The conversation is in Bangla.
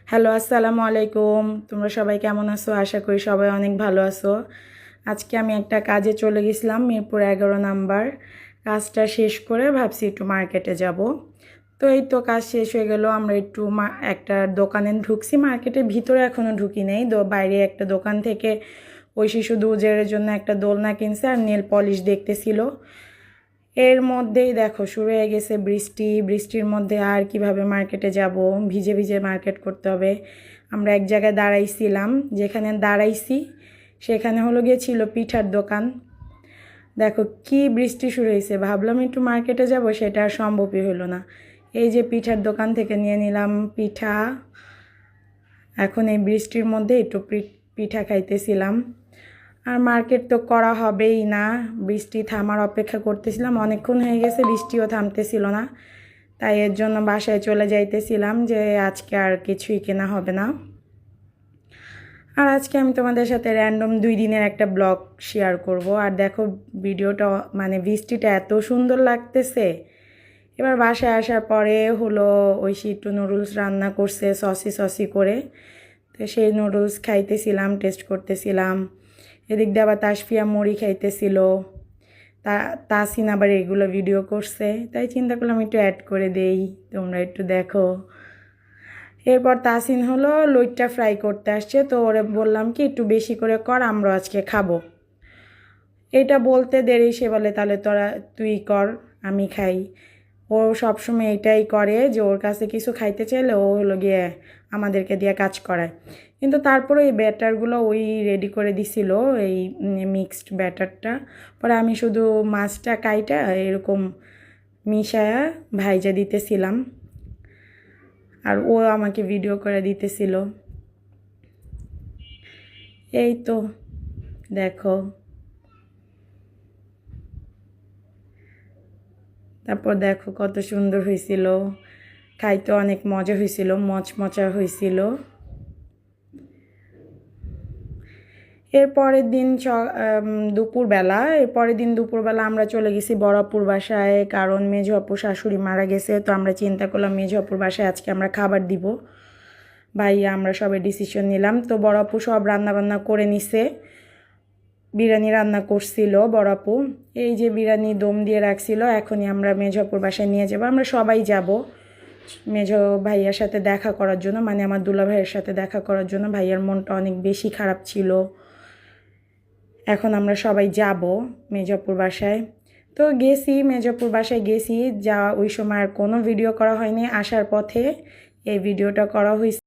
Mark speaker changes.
Speaker 1: হ্যালো, আসসালামু আলাইকুম। তোমরা সবাই কেমন আছো? আশা করি সবাই অনেক ভালো আছো। আজকে আমি একটা কাজে চলে গেছিলাম মিরপুর 11 নাম্বার। কাজটা শেষ করে ভাবছি একটু মার্কেটে যাব। তো এই তো কাজ শেষ হয়ে গেল। আমরা একটু একটা দোকানে ঢুকছি। মার্কেটের ভিতরে এখনও ঢুকি নেই। বাইরে একটা দোকান থেকে ওই শিশু দুজের জন্য একটা দোলনা কিনছে আর নেল পলিশ দেখতেছিল। এর মধ্যেই দেখো শুরু হয়ে গেছে বৃষ্টি। বৃষ্টির মধ্যে আর কিভাবে মার্কেটে যাব, ভিজে ভিজে মার্কেট করতে হবে। আমরা এক জায়গায় দাঁড়াইছিলাম, যেখানে দাঁড়াইছি সেখানে হলো গিয়ে ছিল পিঠার দোকান। দেখো কি বৃষ্টি শুরু হয়েছে, ভাবলাম একটু মার্কেটে যাব, সেটা আর সম্ভবই হলো না। এই যে পিঠার দোকান থেকে নিয়ে নিলাম পিঠা। এখন এই বৃষ্টির মধ্যে একটু পিঠা খাইতেছিলাম। আর মার্কেট তো করা হবেই না, বৃষ্টি থামার অপেক্ষা করতেছিলাম। অনেকক্ষণ হয়ে গেছে, বৃষ্টিও থামতেছিল না। তাই এর জন্য বাসায় চলে যাইতেছিলাম যে আজকে আর কিছুই কেনা হবে না। আর আজকে আমি তোমাদের সাথে র্যান্ডম 2 দিনের একটা ব্লগ শেয়ার করব। আর দেখো ভিডিওটা, মানে বৃষ্টিটা এত সুন্দর লাগতেছে। এবার বাসায় আসার পরে হলো ঐশী একটু নুডলস রান্না করছে সসি করে। তো সেই নুডলস খাইতেছিলাম, টেস্ট করতেছিলাম। এদিক দিয়ে আবার তাসফিয়া মুড়ি খাইতেছিল। তাসিন আবার এগুলো ভিডিও করছে, তাই চিন্তা করলাম একটু অ্যাড করে দেই, তোমরা একটু দেখো। এরপর তাসিন হলো লইট্টা ফ্রাই করতে আসছে, তো ওরে বললাম কি একটু বেশি করে কর, আমরা আজকে খাবো। এটা বলতে দেরি, সে বলে তাহলে তুই কর, আমি খাই। ও সবসময় এটাই করে যে ওর কাছে কিছু খাইতে চাইলে ও হলো গিয়ে আমাদেরকে দিয়ে কাজ করায়। কিন্তু তারপরে এই ব্যাটারগুলো ওই রেডি করে দিছিল, এই মিক্সড ব্যাটারটা। পরে আমি শুধু মাছটা কাইটা এরকম মিশায়া ভাইজা দিতেছিলাম, আর ও আমাকে ভিডিও করে দিতেছিল। এই তো দেখো, তারপর দেখো কত সুন্দর হয়েছিল, খাইতে অনেক মজা হয়েছিল, মচমচা হয়েছিল। এরপরের দুপুরবেলা আমরা চলে গেছি বড়াপুর বাসায়, কারণ মেজো আপু শাশুড়ি মারা গেছে। তো আমরা চিন্তা করলাম মেজো আপুর বাসায় আজকে আমরা খাবার দিব। ভাইয়া আমরা সবাই ডিসিশন নিলাম। তো বড়াপু সব রান্নাবান্না করে নিছে। বিরিয়ানি রান্না করছিল বড়াপু। এই যে বিরিয়ানি দম দিয়ে রাখছিল, এখনই আমরা মেজো আপুর বাসায় নিয়ে যাব। আমরা সবাই যাব মেজো ভাইয়ার সাথে দেখা করার জন্য, মানে আমার দুলা ভাইয়ের সাথে দেখা করার জন্য। ভাইয়ার মনটা অনেক বেশি খারাপ ছিল। এখন আমরা সবাই যাব মেজোপুর বাসায়। তো গেছি, মেজোপুর বাসায় গেছি, যা ওই সময় আর কোনো ভিডিও করা হয়নি। আসার পথে এই ভিডিওটা করা হয়েছে।